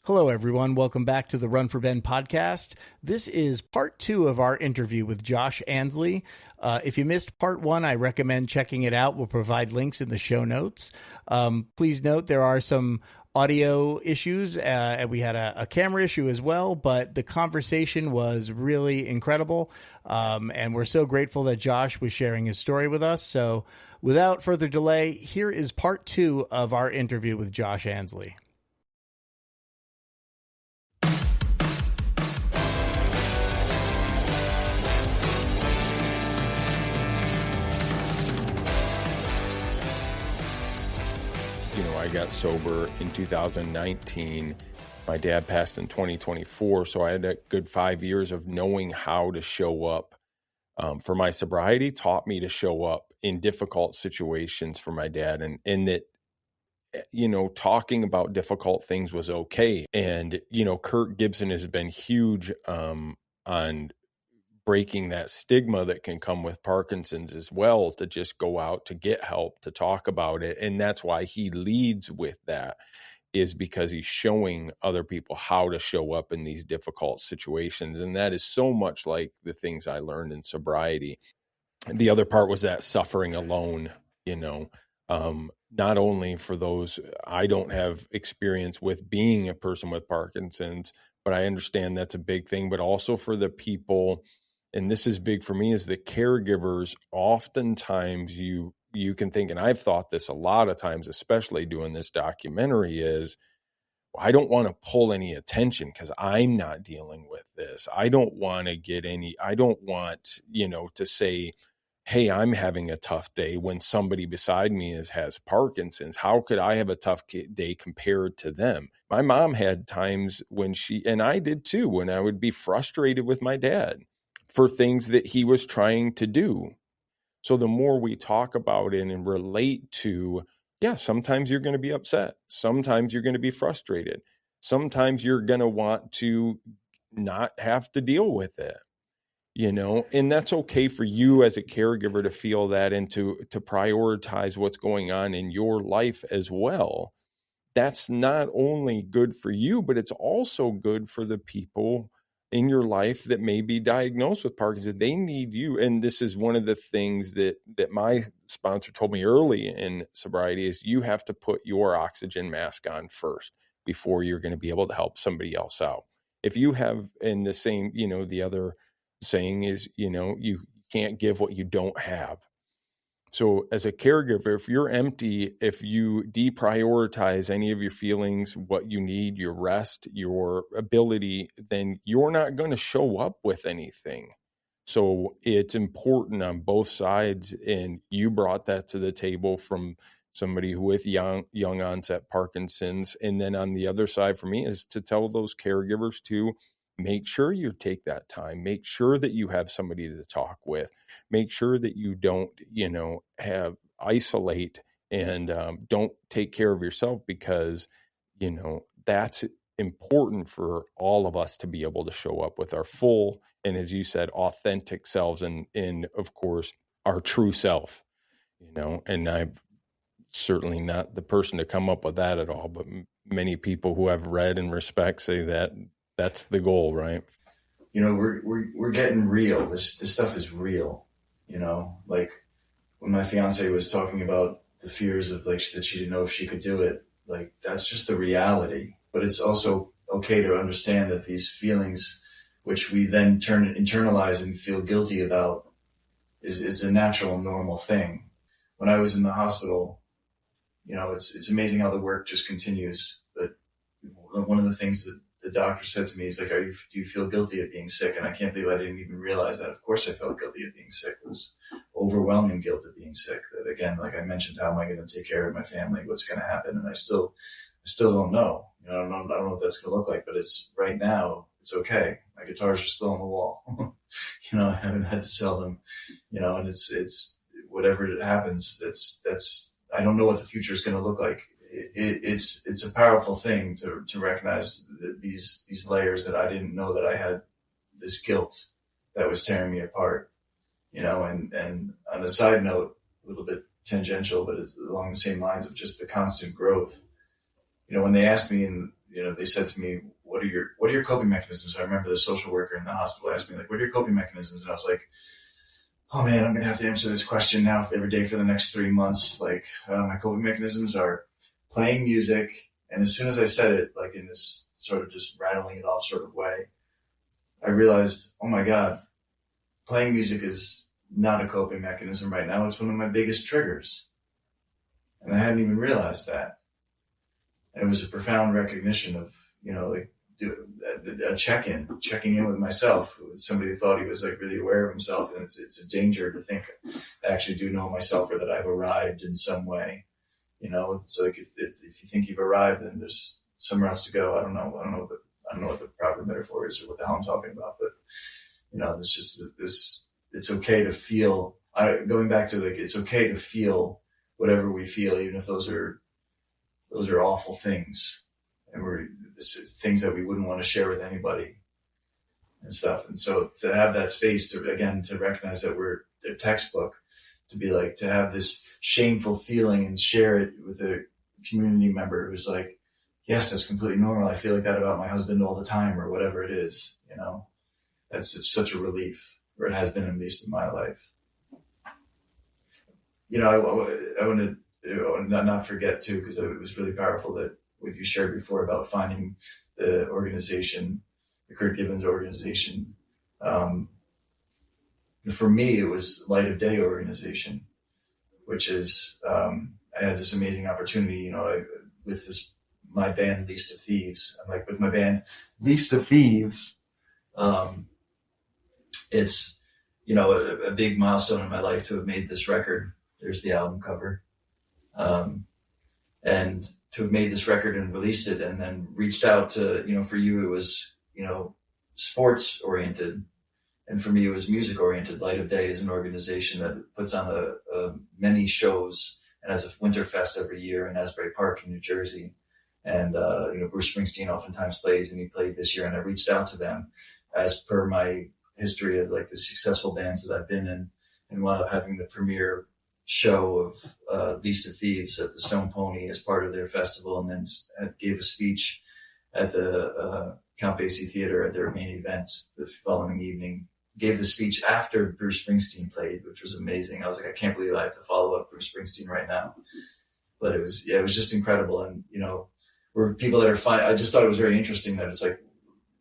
Hello, everyone. Welcome back to the Run4Ben Podcast. This is part 2 of our interview with Josh Ansley. If you missed part 1, I recommend checking it out. We'll provide links in the show notes. Please note there are some audio issues, and we had a camera issue as well, but the conversation was really incredible, and we're so grateful that Josh was sharing his story with us. So without further delay, here is part 2 of our interview with Josh Ansley. I got sober in 2019. My dad passed in 2024, so I had a good 5 years of knowing how to show up for my sobriety. Taught me to show up in difficult situations for my dad, and that, talking about difficult things was okay. And, KIRK GIBSON has been huge on breaking that stigma that can come with Parkinson's as well, to just go out to get help, to talk about it. And that's why he leads with that, is because he's showing other people how to show up in these difficult situations. And that is so much like the things I learned in sobriety. The other part was that suffering alone, not only for those, I don't have experience with being a person with Parkinson's, but I understand that's a big thing, but also for the people. And this is big for me, is the caregivers. Oftentimes you can think, and I've thought this a lot of times, especially doing this documentary, is I don't want to pull any attention because I'm not dealing with this. I don't want to say, hey, I'm having a tough day when somebody beside me has Parkinson's. How could I have a tough day compared to them? My mom had times when and I did too, when I would be frustrated with my dad for things that he was trying to do. So the more we talk about it and relate to, sometimes you're going to be upset. Sometimes you're going to be frustrated. Sometimes you're going to want to not have to deal with it, and that's okay for you as a caregiver to feel that and to prioritize what's going on in your life as well. That's not only good for you, but it's also good for the people in your life that may be diagnosed with Parkinson's. They need you. And this is one of the things that my sponsor told me early in sobriety, is you have to put your oxygen mask on first before you're going to be able to help somebody else out. If you have, in the same, the other saying is, you can't give what you don't have. So as a caregiver, if you're empty, if you deprioritize any of your feelings, what you need, your rest, your ability, then you're not going to show up with anything. So it's important on both sides. And you brought that to the table from somebody with young onset Parkinson's. And then on the other side for me is to tell those caregivers to make sure you take that time. Make sure that you have somebody to talk with. Make sure that you don't, isolate and don't take care of yourself, because, that's important for all of us to be able to show up with our full, and as you said, authentic selves, and of course, our true self, and I'm certainly not the person to come up with that at all, but many people who I've read and respect say that that's the goal, right? We're getting real. This stuff is real. Like when my fiance was talking about the fears of that she didn't know if she could do it. Like that's just the reality. But it's also okay to understand that these feelings, which we then internalize and feel guilty about, is a natural, normal thing. When I was in the hospital, it's amazing how the work just continues. But one of the things that the doctor said to me, he's like, do you feel guilty at being sick? And I can't believe I didn't even realize that. Of course I felt guilty at being sick. It was overwhelming guilt at being sick. That again, like I mentioned, how am I going to take care of my family? What's going to happen? And I still don't know. I don't know what that's going to look like, but it's right now, it's okay. My guitars are still on the wall. I haven't had to sell them, and it's whatever happens. That's, I don't know what the future is going to look like. It's a powerful thing to recognize these layers that I didn't know that I had this guilt that was tearing me apart, and on a side note, a little bit tangential, but it's along the same lines of just the constant growth. When they asked me in they said to me, what are your coping mechanisms? I remember the social worker in the hospital asked me, like, what are your coping mechanisms? And I was like, oh man, I'm going to have to answer this question now every day for the next 3 months. Like, my coping mechanisms are playing music. And as soon as I said it, like in this sort of just rattling it off sort of way, I realized, oh my God, playing music is not a coping mechanism right now. It's one of my biggest triggers. And I hadn't even realized that. And it was a profound recognition of, like a checking in with myself, with somebody who thought he was like really aware of himself. And it's a danger to think I actually do know myself, or that I've arrived in some way. It's like if you think you've arrived, then there's somewhere else to go. I don't know what the proper metaphor is or what the hell I'm talking about, but it's just this. It's okay to feel. Going back to like, it's okay to feel whatever we feel, even if those are awful things, and this is things that we wouldn't want to share with anybody and stuff. And so to have that space to recognize that we're a textbook, to be like, to have this shameful feeling and share it with a community member who's like, yes, that's completely normal. I feel like that about my husband all the time, or whatever it is, it's such a relief, or it has been, at least in my life. I want to not forget too, because it was really powerful that what you shared before about finding the organization, the Kurt Gibbons organization. For me, it was Light of Day organization, which is, I had this amazing opportunity, with my band, Least of Thieves. I'm like, with my band, Least of Thieves, it's, a big milestone in my life to have made this record. There's the album cover. And to have made this record and released it, and then reached out to, for you, it was, sports oriented. And for me, it was music oriented. Light of Day is an organization that puts on many shows and has a winter fest every year in Asbury Park in New Jersey. And, Bruce Springsteen oftentimes plays, and he played this year. And I reached out to them, as per my history of like the successful bands that I've been in, and wound up having the premiere show of Least of Thieves at the Stone Pony as part of their festival, and then gave a speech at the Count Basie Theater at their main event the following evening. Gave the speech after Bruce Springsteen played, which was amazing. I was like, I can't believe I have to follow up Bruce Springsteen right now. But it was just incredible. And, we're people that are fine. I just thought it was very interesting that it's like,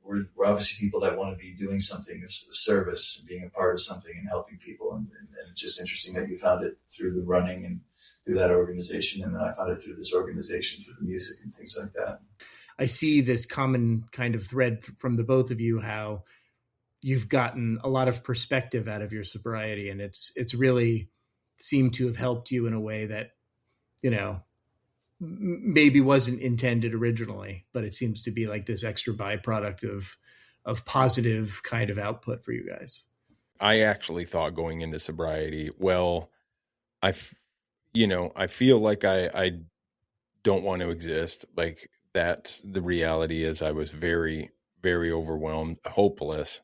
we're obviously people that want to be doing something of service, and being a part of something and helping people. And it's just interesting that you found it through the running and through that organization. And then I found it through this organization, through the music and things like that. I see this common kind of thread from the both of you, how you've gotten a lot of perspective out of your sobriety, and it's really seemed to have helped you in a way that, maybe wasn't intended originally, but it seems to be like this extra byproduct of positive kind of output for you guys. I actually thought going into sobriety, well, I feel like I don't want to exist. Like, that's the reality. Is I was very, very overwhelmed, hopeless.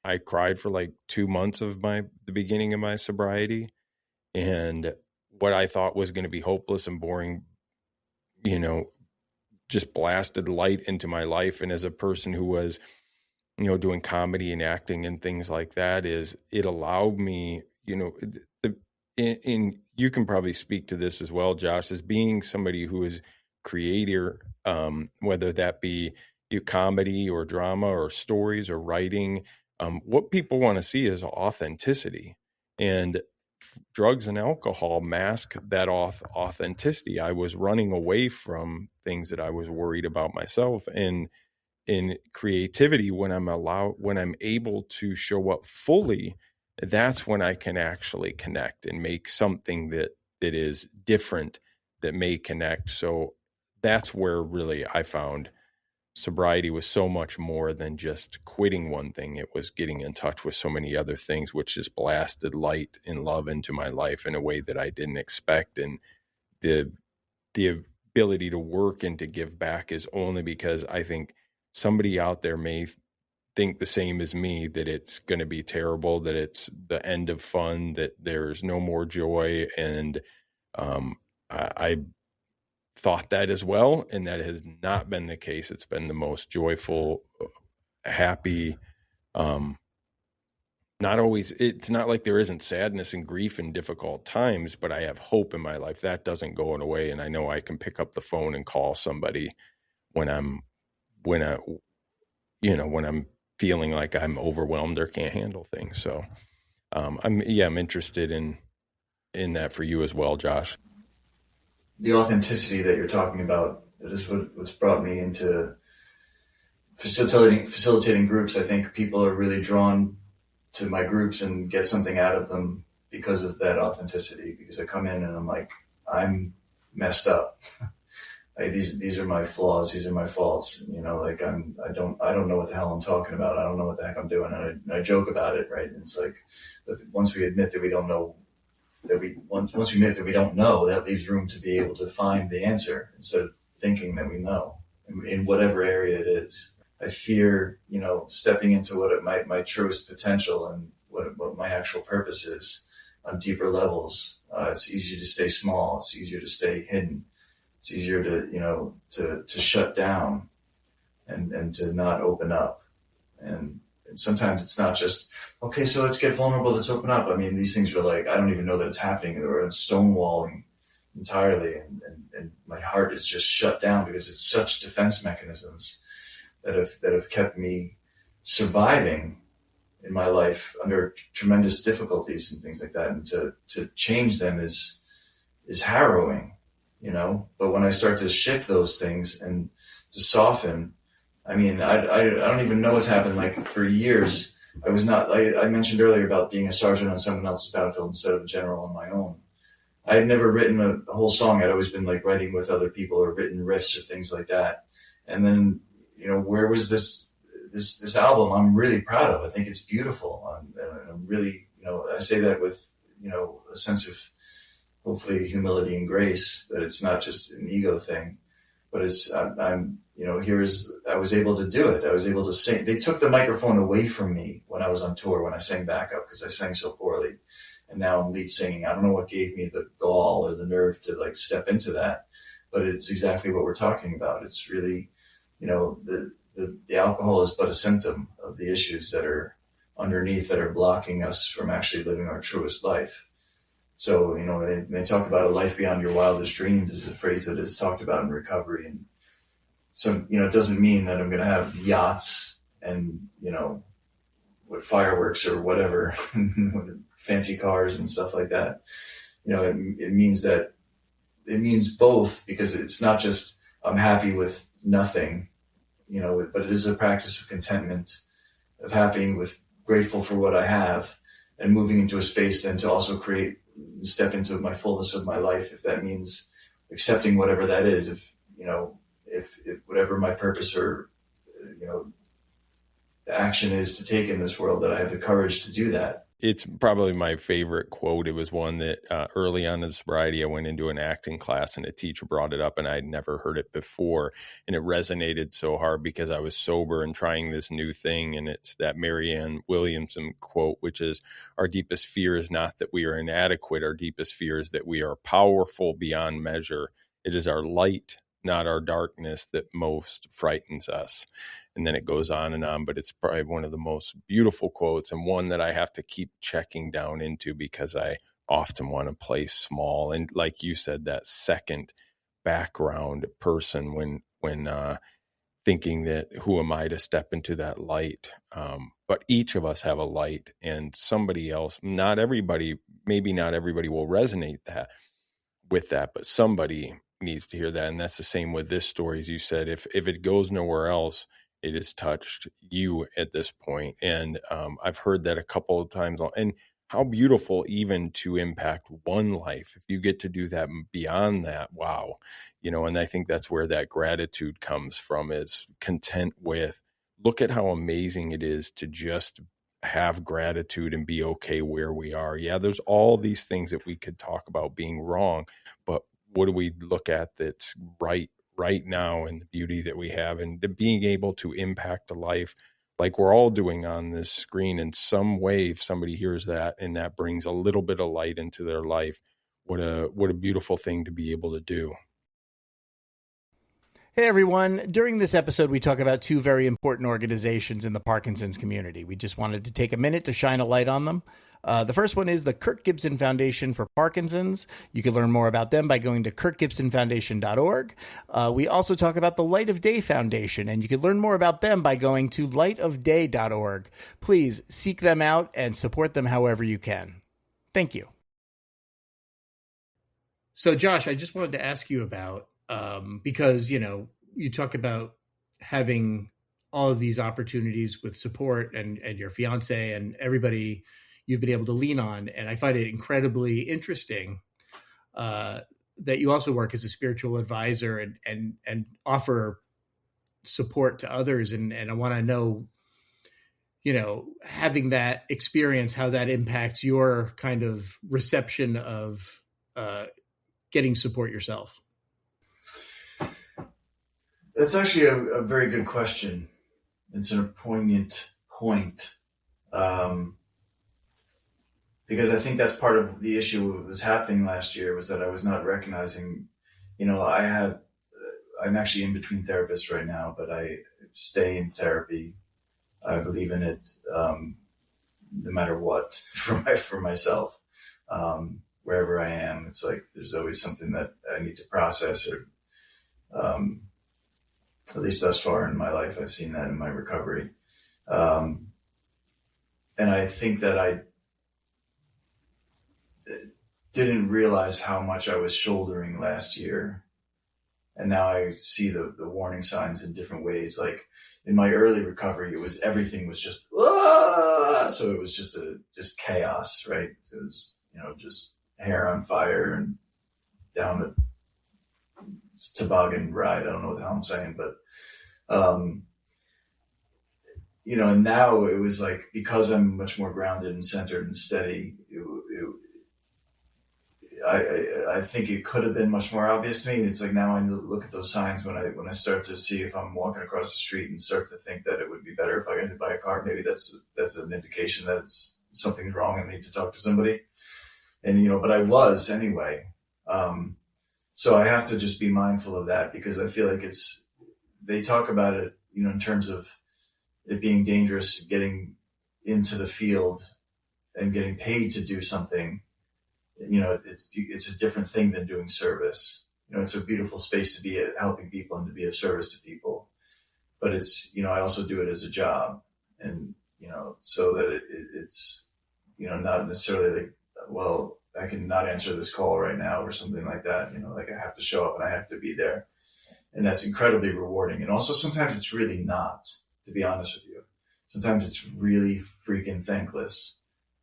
I cried for like 2 months of the beginning of my sobriety, and what I thought was going to be hopeless and boring, just blasted light into my life. And as a person who was, doing comedy and acting and things like that, is it allowed me, and you can probably speak to this as well, Josh, as being somebody who is creator, whether that be comedy or drama or stories or writing, what people want to see is authenticity, and drugs and alcohol mask that authenticity. I was running away from things that I was worried about myself, and in creativity, when I'm able to show up fully, that's when I can actually connect and make something that is different, that may connect. So that's where really I found sobriety was so much more than just quitting one thing. It was getting in touch with so many other things, which just blasted light and love into my life in a way that I didn't expect. And the ability to work and to give back is only because I think somebody out there may think the same as me, that it's going to be terrible, that it's the end of fun, that there's no more joy. And I thought that as well. And that has not been the case. It's been the most joyful, happy, not always, it's not like there isn't sadness and grief in difficult times, but I have hope in my life. That doesn't go away. And I know I can pick up the phone and call somebody when I'm feeling like I'm overwhelmed or can't handle things. So, I'm interested in that for you as well, Josh. The authenticity that you're talking about, that is what's brought me into facilitating groups. I think people are really drawn to my groups and get something out of them because of that authenticity, because I come in and I'm like, I'm messed up. Like these are my flaws. These are my faults. You know, like I don't know what the hell I'm talking about. I don't know what the heck I'm doing. And I joke about it. Right. And it's like, once we admit that we don't know, once we admit that we don't know, that leaves room to be able to find the answer instead of thinking that we know in whatever area it is. I fear, stepping into what my truest potential and what my actual purpose is on deeper levels. It's easier to stay small. It's easier to stay hidden. It's easier to shut down and to not open up. And sometimes it's not just, okay, so let's get vulnerable. Let's open up. I mean, these things are like, I don't even know that it's happening, or stonewalling entirely. And my heart is just shut down because it's such defense mechanisms that have kept me surviving in my life under tremendous difficulties and things like that. And to change them is harrowing, but when I start to shift those things and to soften, I mean, I don't even know what's happened. Like for years, I mentioned earlier about being a sergeant on someone else's battlefield instead of a general on my own. I had never written a whole song. I'd always been like writing with other people or written riffs or things like that. And then, where was this album? I'm really proud of. I think it's beautiful. I'm really, I say that with, a sense of hopefully humility and grace, that it's not just an ego thing, but it's, I was able to do it. I was able to sing. They took the microphone away from me when I was on tour, when I sang backup, because I sang so poorly. And now I'm lead singing. I don't know what gave me the gall or the nerve to like step into that, but it's exactly what we're talking about. It's really, the alcohol is but a symptom of the issues that are underneath, that are blocking us from actually living our truest life. So, they talk about a life beyond your wildest dreams is a phrase that is talked about in recovery. And so, it doesn't mean that I'm going to have yachts and, with fireworks or whatever, fancy cars and stuff like that. It means both, because it's not just I'm happy with nothing, but it is a practice of contentment, of grateful for what I have, and moving into a space then to also step into my fullness of my life. If that means accepting whatever that is, if whatever my purpose or, the action is to take in this world, that I have the courage to do that. It's probably my favorite quote. It was one that early on in sobriety, I went into an acting class and a teacher brought it up and I'd never heard it before. And it resonated so hard because I was sober and trying this new thing. And it's that Marianne Williamson quote, which is, our deepest fear is not that we are inadequate. Our deepest fear is that we are powerful beyond measure. It is our light, not our darkness, that most frightens us. And then it goes on, but it's probably one of the most beautiful quotes, and one that I have to keep checking down into because I often want to play small. And like you said, that second background person when thinking that who am I to step into that light? But each of us have a light, and somebody else, maybe not everybody will resonate with that, but somebody needs to hear that. And that's the same with this story. As you said, if it goes nowhere else, it has touched you at this point. And I've heard that a couple of times. And how beautiful even to impact one life. If you get to do that beyond that, wow. And I think that's where that gratitude comes from, is content with, look at how amazing it is to just have gratitude and be okay where we are. Yeah, there's all these things that we could talk about being wrong, but what do we look at that's right now, and the beauty that we have, and being able to impact a life like we're all doing on this screen in some way. If somebody hears that and that brings a little bit of light into their life, what a beautiful thing to be able to do. Hey everyone. During this episode, we talk about two very important organizations in the Parkinson's community. We just wanted to take a minute to shine a light on them. The first one is the KIRK Gibson Foundation for Parkinson's. You can learn more about them by going to kirkgibsonfoundation.org. We also talk about the Light of Day Foundation, and you can learn more about them by going to lightofday.org. Please seek them out and support them however you can. Thank you. So, Josh, I just wanted to ask you about, because, you talk about having all of these opportunities with support and your fiance and everybody you've been able to lean on. And I find it incredibly interesting that you also work as a spiritual advisor and offer support to others. And I want to know, having that experience, how that impacts your kind of reception of getting support yourself. That's actually a very good question. It's a poignant point. Because I think that's part of the issue that was happening last year was that I was not recognizing, I'm actually in between therapists right now, but I stay in therapy. I believe in it, no matter what for myself. Wherever I am, it's like, there's always something that I need to process or, at least thus far in my life, I've seen that in my recovery. And I think that I didn't realize how much I was shouldering last year. And now I see the warning signs in different ways. Like in my early recovery, everything was just, so it was just chaos, right? So it was, just hair on fire and down the toboggan ride. I don't know what the hell I'm saying, but, and now it was like, because I'm much more grounded and centered and steady, I think it could have been much more obvious to me. It's like now I look at those signs when I start to see if I'm walking across the street and start to think that it would be better if I got hit by a car. Maybe that's an indication that something's wrong and I need to talk to somebody. And, but I was anyway. So I have to just be mindful of that because I feel like they talk about it, in terms of it being dangerous, getting into the field and getting paid to do something. It's a different thing than doing service. It's a beautiful space to be helping people and to be of service to people. But it's, I also do it as a job and, so that it's, not necessarily like, well, I can not answer this call right now or something like that. Like I have to show up and I have to be there. And that's incredibly rewarding. And also sometimes it's really not, to be honest with you. Sometimes it's really freaking thankless.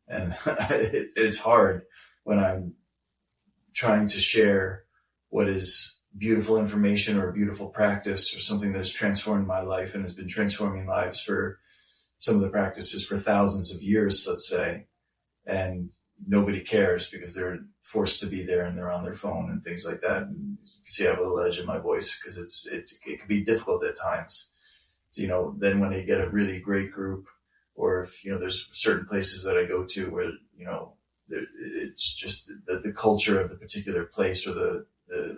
And it's hard when I'm trying to share what is beautiful information or a beautiful practice or something that has transformed my life and has been transforming lives for some of the practices for thousands of years, let's say, and nobody cares because they're forced to be there and they're on their phone and things like that. And you can see I have a little edge in my voice because it can be difficult at times. So, then when you get a really great group or if, there's certain places that I go to where, it's just the culture of the particular place or the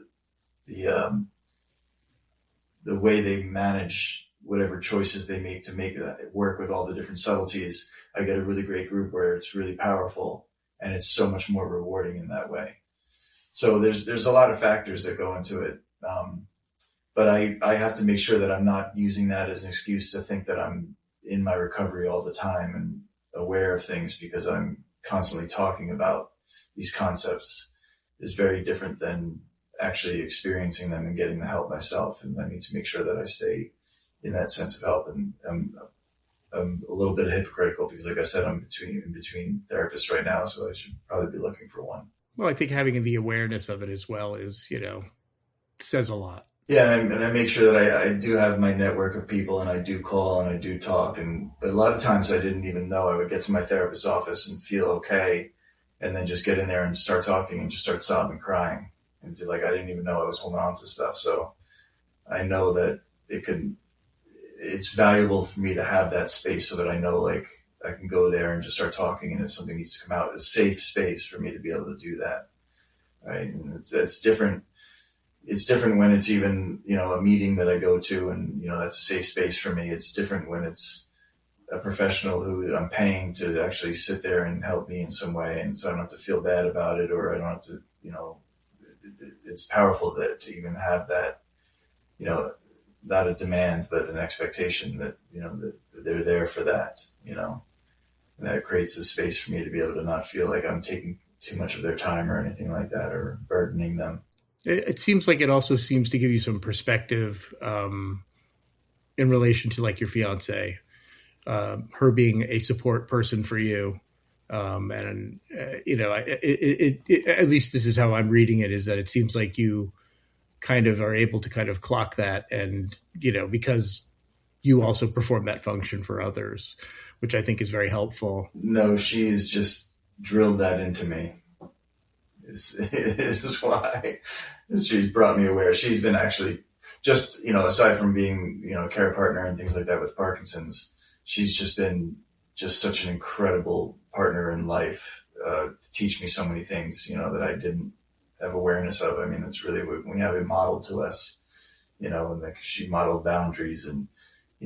way they manage whatever choices they make to make that work with all the different subtleties. I get a really great group where it's really powerful and it's so much more rewarding in that way. So there's a lot of factors that go into it. But I have to make sure that I'm not using that as an excuse to think that I'm in my recovery all the time and aware of things because I'm constantly talking about these concepts is very different than actually experiencing them and getting the help myself. And I need to make sure that I stay in that sense of help. And I'm a little bit hypocritical because, like I said, I'm in between therapists right now, so I should probably be looking for one. Well, I think having the awareness of it as well is, says a lot. Yeah, and I make sure that I do have my network of people and I do call and I do talk. But a lot of times I didn't even know. I would get to my therapist's office and feel okay and then just get in there and start talking and just start sobbing, crying. And I didn't even know I was holding on to stuff. So I know that it's valuable for me to have that space so that I know I can go there and just start talking. And if something needs to come out, it's a safe space for me to be able to do that. Right. And it's different. it's different when it's even, a meeting that I go to and, that's a safe space for me. It's different when it's a professional who I'm paying to actually sit there and help me in some way. And so I don't have to feel bad about it, or I don't have to, it's powerful to even have that, not a demand, but an expectation that, that they're there for that, and that creates the space for me to be able to not feel like I'm taking too much of their time or anything like that, or burdening them. It seems like it also seems to give you some perspective in relation to like your fiance, her being a support person for you. At least this is how I'm reading it, is that it seems like you kind of are able to kind of clock that, and, because you also perform that function for others, which I think is very helpful. No, she's just drilled that into me. This is why she's brought me aware. She's been actually just, aside from being, a care partner and things like that with Parkinson's, she's just been just such an incredible partner in life, to teach me so many things, that I didn't have awareness of. I mean, it's really, we have it modeled to us, and like she modeled boundaries, and,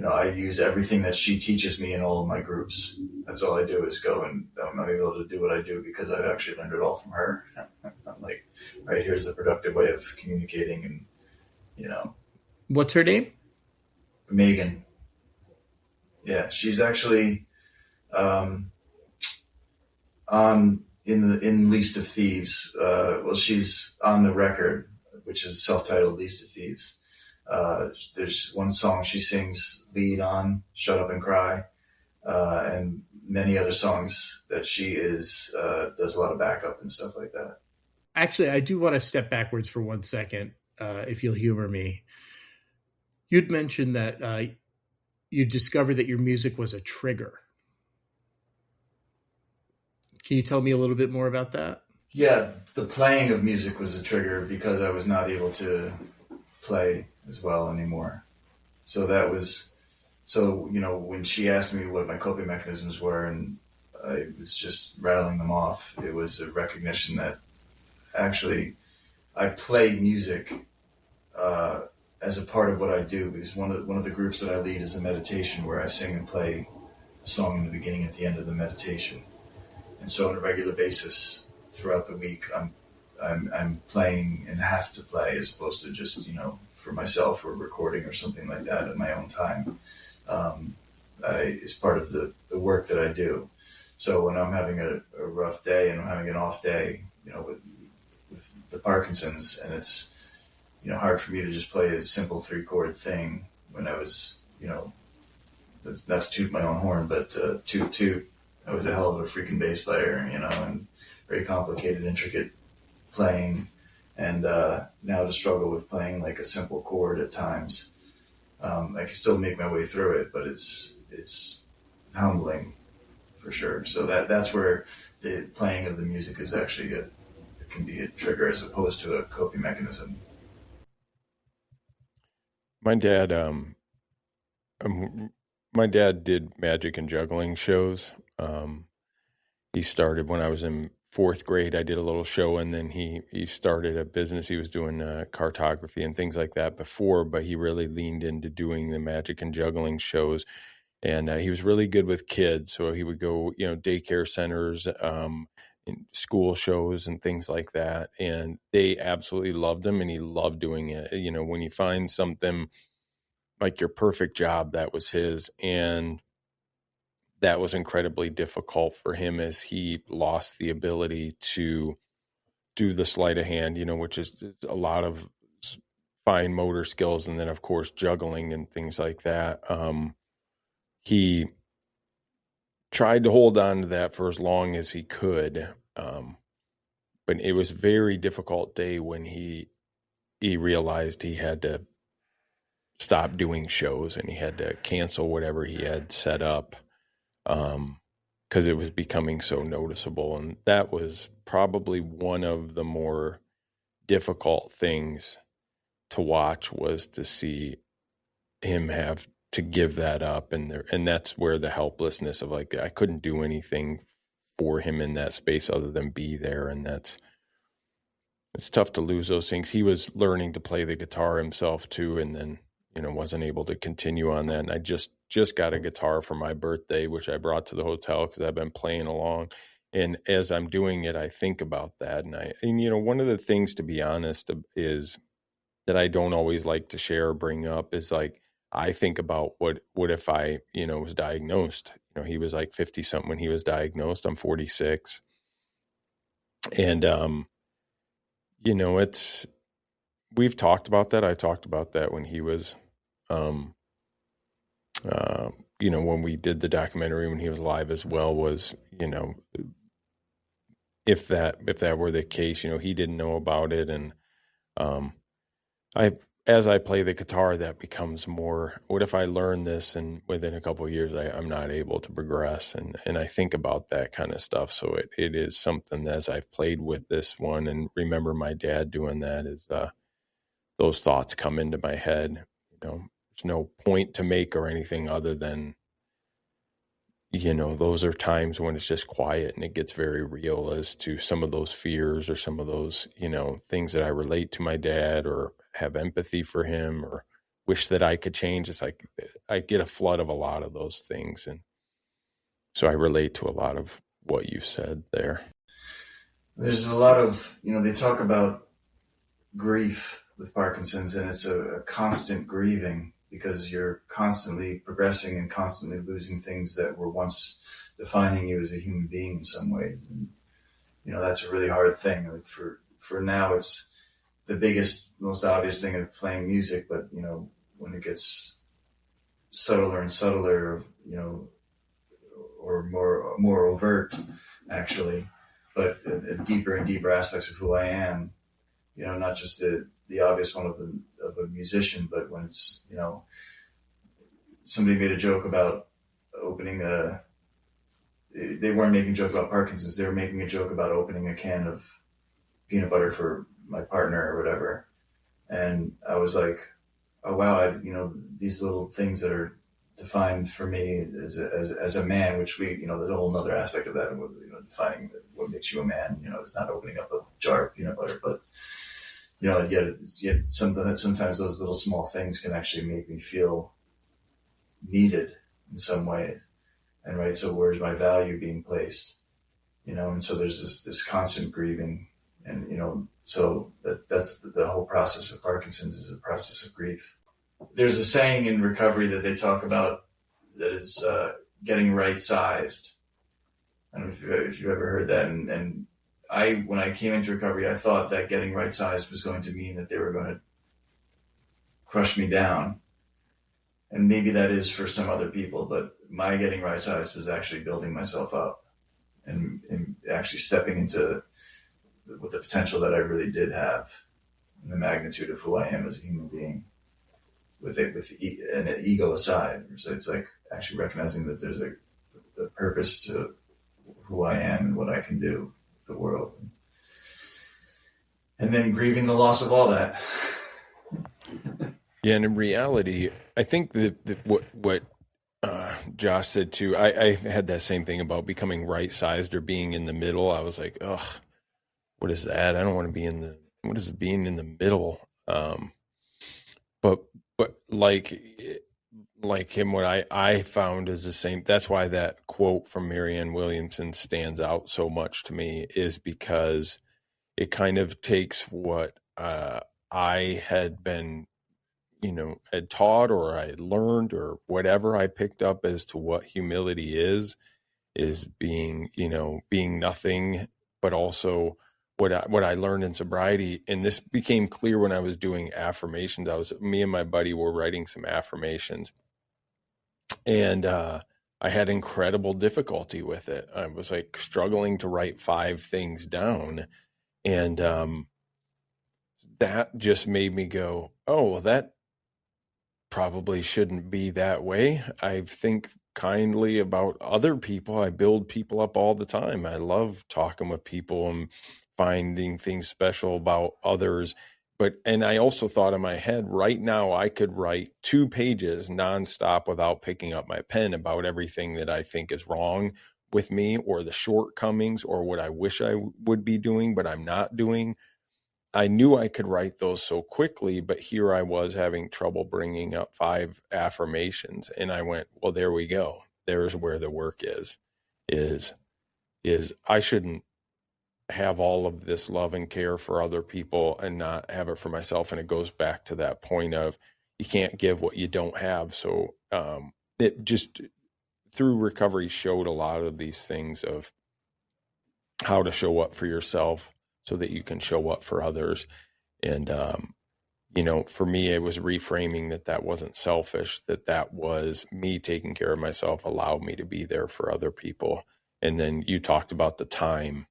I use everything that she teaches me in all of my groups. That's all I do is go, and I'm able to do what I do because I've actually learned it all from her. I'm like, right, here's the productive way of communicating. And, What's her name? Megan. Yeah. She's actually, in Least of Thieves. She's on the record, which is self-titled Least of Thieves. There's one song she sings lead on, Shut Up and Cry, and many other songs that she does a lot of backup and stuff like that. Actually, I do want to step backwards for 1 second, if you'll humor me. You'd mentioned that you discovered that your music was a trigger. Can you tell me a little bit more about that? Yeah, the playing of music was a trigger because I was not able to play as well anymore. So when she asked me what my coping mechanisms were and I was just rattling them off, it was a recognition that actually I play music as a part of what I do, because one of the groups that I lead is a meditation where I sing and play a song in the beginning and at the end of the meditation. And so on a regular basis throughout the week, I'm playing and have to play, as opposed to just, for myself or recording or something like that at my own time. It's part of the work that I do. So when I'm having a rough day and I'm having an off day, with the Parkinson's, and it's, hard for me to just play a simple 3-chord thing when I was, not to toot my own horn, but toot. I was a hell of a freaking bass player, and very complicated, intricate playing. And now to struggle with playing like a simple chord at times, I can still make my way through it, but it's humbling for sure. So that's where the playing of the music is actually it can be a trigger as opposed to a coping mechanism. My dad did magic and juggling shows. He started when I was in 4th grade. I did a little show, and then he started a business. He was doing cartography and things like that before, but he really leaned into doing the magic and juggling shows. And he was really good with kids. So he would go, daycare centers, in school shows and things like that. And they absolutely loved him, and he loved doing it. When you find something like your perfect job, that was his. And that was incredibly difficult for him as he lost the ability to do the sleight of hand, which is a lot of fine motor skills. And then, of course, juggling and things like that. He tried to hold on to that for as long as he could. But it was a very difficult day when he realized he had to stop doing shows and he had to cancel whatever he had set up. Because it was becoming so noticeable. And that was probably one of the more difficult things to watch, was to see him have to give that up. And that's where the helplessness of, like, I couldn't do anything for him in that space other than be there. And it's tough to lose those things. He was learning to play the guitar himself too, and then, wasn't able to continue on that. And I just got a guitar for my birthday, which I brought to the hotel because I've been playing along. And as I'm doing it, I think about that. And one of the things, to be honest, is that I don't always like to share or bring up is like, I think about what if I, was diagnosed. He was like 50 something when he was diagnosed. I'm 46. And, we've talked about that. I talked about that when he was, when we did the documentary, when he was alive as well, was, if that were the case, he didn't know about it. And, as I play the guitar, that becomes more, what if I learn this and within a couple of years, I'm not able to progress? And I think about that kind of stuff. So it is something that, as I've played with this one and remember my dad doing that, is those thoughts come into my head. There's no point to make or anything other than, those are times when it's just quiet and it gets very real as to some of those fears or some of those, things that I relate to my dad or have empathy for him or wish that I could change. It's like I get a flood of a lot of those things. And so I relate to a lot of what you said there. There's a lot of, they talk about grief with Parkinson's, and it's a constant grieving because you're constantly progressing and constantly losing things that were once defining you as a human being in some ways. And, that's a really hard thing. Like for now, it's the biggest, most obvious thing of playing music, but, when it gets subtler and subtler, or more overt, actually, but deeper and deeper aspects of who I am, not just the obvious one of a musician, but when it's, somebody made a joke about they weren't making a joke about Parkinson's, they were making a joke about opening a can of peanut butter for my partner or whatever. And I was like, oh wow, these little things that are defined for me as a man, which there's a whole nother aspect of that, defining what makes you a man. It's not opening up a jar of peanut butter, but yet sometimes those little small things can actually make me feel needed in some ways. And right, so where's my value being placed? And so there's this constant grieving, and so that's the whole process of Parkinson's is a process of grief. There's a saying in recovery that they talk about that is getting right-sized. I don't know if you've ever heard that. And when I came into recovery, I thought that getting right-sized was going to mean that they were going to crush me down. And maybe that is for some other people, but my getting right-sized was actually building myself up and actually stepping into with the potential that I really did have and the magnitude of who I am as a human being with an ego aside. So it's like actually recognizing that there's a purpose to who I am and what I can do with the world. And then grieving the loss of all that. Yeah, and in reality, I think that what Josh said too, I had that same thing about becoming right-sized or being in the middle. I was like, ugh, what is that? I don't want to be what is being in the middle? But like him, what I found is the same. That's why that quote from Marianne Williamson stands out so much to me, is because it kind of takes what I had been, had taught or I had learned or whatever I picked up as to what humility is being nothing, but also what I learned in sobriety. And this became clear when I was doing affirmations. Me and my buddy were writing some affirmations, and I had incredible difficulty with it. I was like struggling to write 5 things down. And that just made me go, oh, well, that probably shouldn't be that way. I think kindly about other people. I build people up all the time. I love talking with people and finding things special about others. And I also thought in my head, right now, I could write 2 pages nonstop without picking up my pen about everything that I think is wrong with me or the shortcomings or what I wish I would be doing, but I'm not doing. I knew I could write those so quickly, but here I was having trouble bringing up 5 affirmations. And I went, well, there we go. There's where the work is I shouldn't have all of this love and care for other people and not have it for myself. And it goes back to that point of you can't give what you don't have. So it just through recovery showed a lot of these things of how to show up for yourself so that you can show up for others. And, for me, it was reframing that wasn't selfish, that was me taking care of myself, allowed me to be there for other people. And then you talked about the time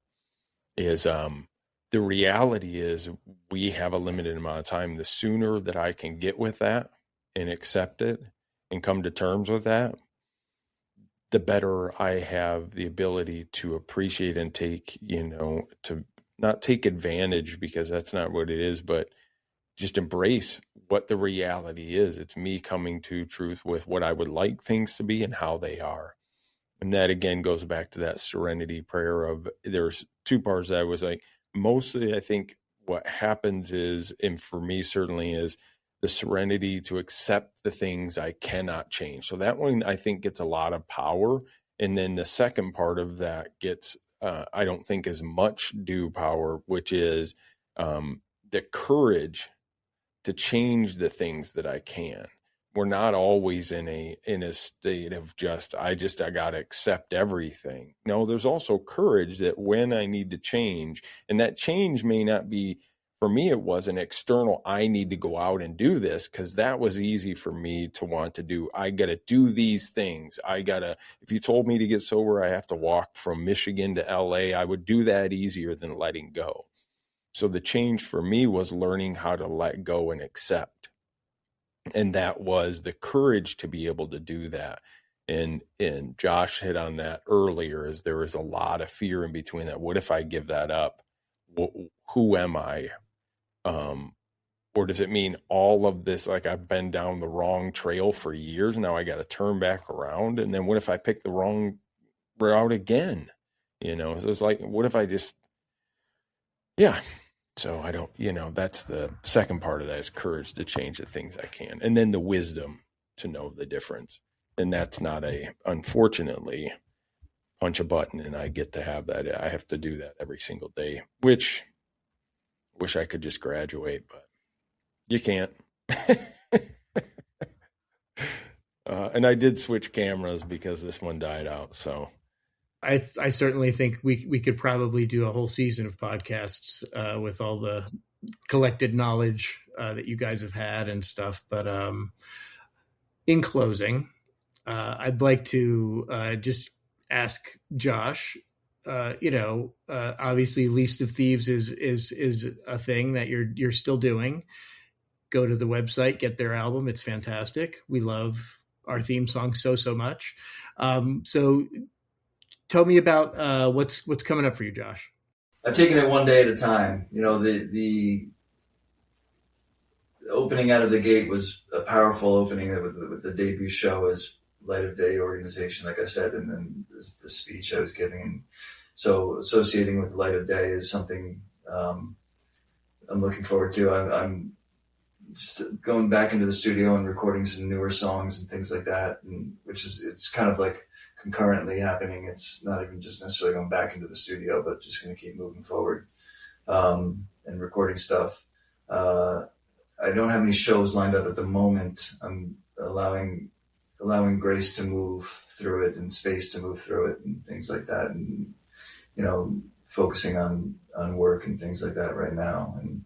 is, the reality is we have a limited amount of time. The sooner that I can get with that and accept it and come to terms with that, the better I have the ability to appreciate and take, to not take advantage, because that's not what it is, but just embrace what the reality is. It's me coming to truth with what I would like things to be and how they are. And that again goes back to that serenity prayer of there's 2 parts that I was like, mostly I think what happens is, and for me certainly is the serenity to accept the things I cannot change. So that one I think gets a lot of power. And then the second part of that gets, I don't think as much due power, which is the courage to change the things that I can. We're not always in a state of I got to accept everything. No, there's also courage that when I need to change, and that change may not be, for me, it was an external, I need to go out and do this, because that was easy for me to want to do. I got to do these things. If you told me to get sober, I have to walk from Michigan to LA, I would do that easier than letting go. So the change for me was learning how to let go and accept. And that was the courage to be able to do that. And Josh hit on that earlier, is there is a lot of fear in between that. What if I give that up? Who am I? Or does it mean all of this, like I've been down the wrong trail for years, now I got to turn back around? And then what if I pick the wrong route again? So it's like, what if I just, so I don't, that's the second part of that, is courage to change the things I can. And then the wisdom to know the difference. And that's not unfortunately, punch a button and I get to have that. I have to do that every single day, which wish I could just graduate, but you can't. And I did switch cameras because this one died out. So I certainly think we could probably do a whole season of podcasts with all the collected knowledge that you guys have had and stuff. But in closing, I'd like to just ask Josh, obviously Least of Thieves is a thing that you're still doing. Go to the website, get their album. It's fantastic. We love our theme song so much. So tell me about what's coming up for you, Josh. I've taken it one day at a time. The opening out of the gate was a powerful opening with the debut show as Light of Day organization, like I said, and then the speech I was giving. So associating with Light of Day is something I'm looking forward to. I'm just going back into the studio and recording some newer songs and things like that, and it's kind of like concurrently happening. It's not even just necessarily going back into the studio, but just going to keep moving forward and recording stuff. I don't have any shows lined up at the moment. I'm allowing grace to move through it and space to move through it and things like that, and focusing on work and things like that right now. And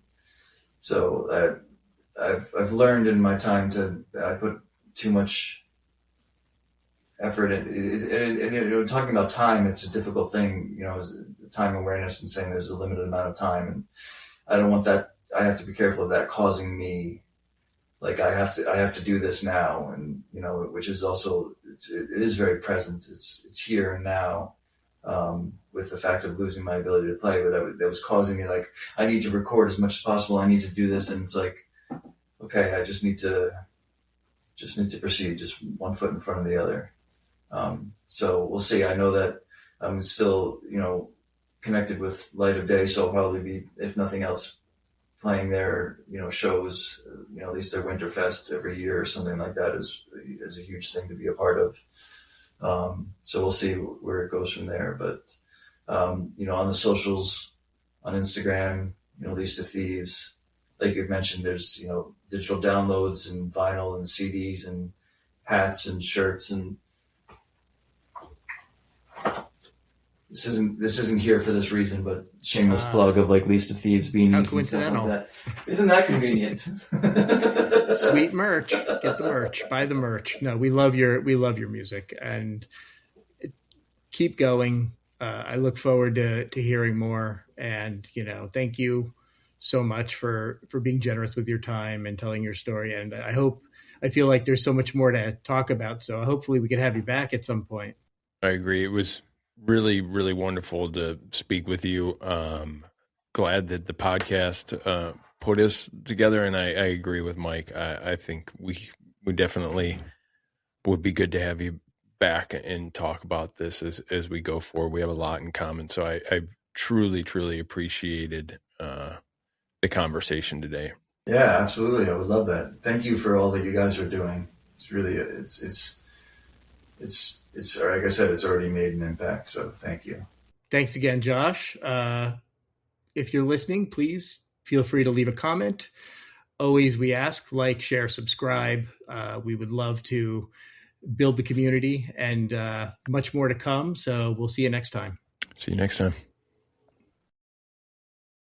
so I've learned in my time I put too much effort in. Talking about time, it's a difficult thing, time awareness and saying there's a limited amount of time, and I don't want that. I have to be careful of that causing me, like I have to do this now, and which is also it is very present. It's here and now, with the fact of losing my ability to play, but that was causing me, like, I need to record as much as possible. I need to do this, and it's like, okay, I just need to proceed, just one foot in front of the other. So we'll see. I know that I'm still, connected with Light of Day, so I'll probably be, if nothing else, playing their, shows, at least their Winterfest every year or something like that is a huge thing to be a part of. So we'll see where it goes from there. But, on the socials, on Instagram, Least of Thieves, like you've mentioned, there's, digital downloads and vinyl and CDs and hats and shirts, and this isn't here for this reason, but shameless plug of like Least of Thieves beanies. How coincidental. And stuff like that. Isn't that convenient? Sweet merch. Get the merch. Buy the merch. No, we love your music, and keep going. I look forward to hearing more, and thank you so much for being generous with your time and telling your story. And I feel like there's so much more to talk about. So hopefully we could have you back at some point. I agree. It was really, really wonderful to speak with you. Glad that the podcast put us together, and I agree with Mike. I think we definitely would be good to have you back and talk about this as we go forward. We have a lot in common, so I truly, truly appreciated the conversation today. Yeah, absolutely. I would love that. Thank you for all that you guys are doing. It's really it's like I said, it's already made an impact. So thank you. Thanks again, Josh. If you're listening, please feel free to leave a comment. Always, we ask, like, share, subscribe. We would love to build the community, and much more to come. So we'll see you next time. See you next time.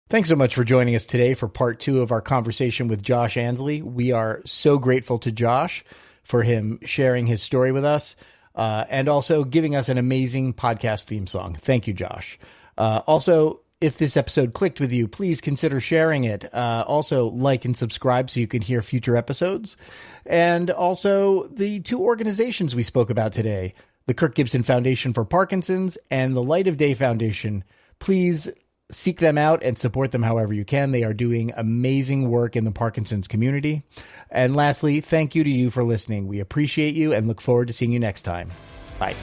Thanks so much for joining us today for part 2 of our conversation with Josh Ansley. We are so grateful to Josh for him sharing his story with us. And also giving us an amazing podcast theme song. Thank you, Josh. Also, if this episode clicked with you, please consider sharing it. Also, like and subscribe so you can hear future episodes. And also, the 2 organizations we spoke about today, the Kirk Gibson Foundation for Parkinson's and the Light of Day Foundation. Please seek them out and support them however you can. They are doing amazing work in the Parkinson's community. And lastly, thank you to you for listening. We appreciate you and look forward to seeing you next time. Bye.